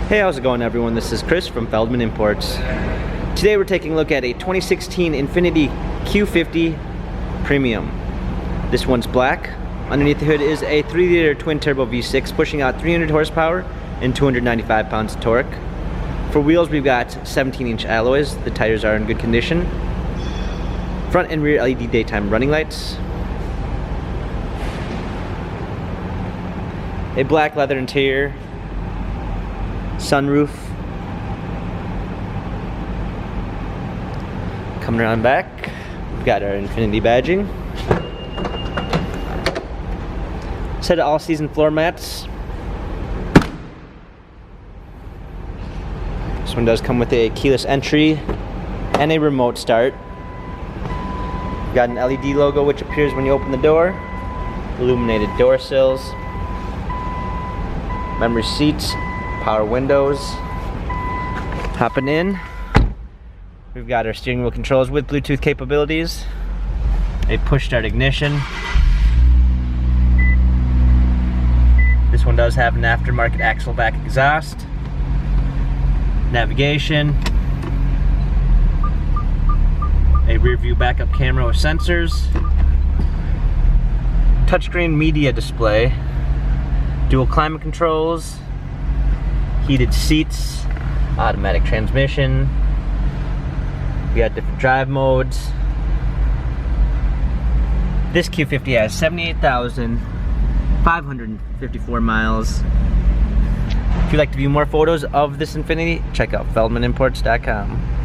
Hey, how's it going everyone? This is Chris from Feldmann Imports. Today we're taking a look at a 2016 INFINITI Q50 Premium. This one's black. Underneath the hood is a 3-liter twin-turbo V6 pushing out 300 horsepower and 295 pounds of torque. For wheels we've got 17-inch alloys. The tires are in good condition. Front and rear LED daytime running lights. A black leather interior. Sunroof. Coming around back, we've got our INFINITI badging. Set of all-season floor mats. This one does come with a keyless entry and a remote start. We've got an LED logo which appears when you open the door. Illuminated door sills. Memory seats. Power windows. Hopping in, we've got our steering wheel controls with Bluetooth capabilities, a push start ignition. This one does have an aftermarket axle back exhaust, navigation, a rear view backup camera with sensors, touchscreen media display, dual climate controls, heated seats, automatic transmission. We got different drive modes. This Q50 has 78,554 miles. If you'd like to view more photos of this INFINITI, check out feldmanimports.com.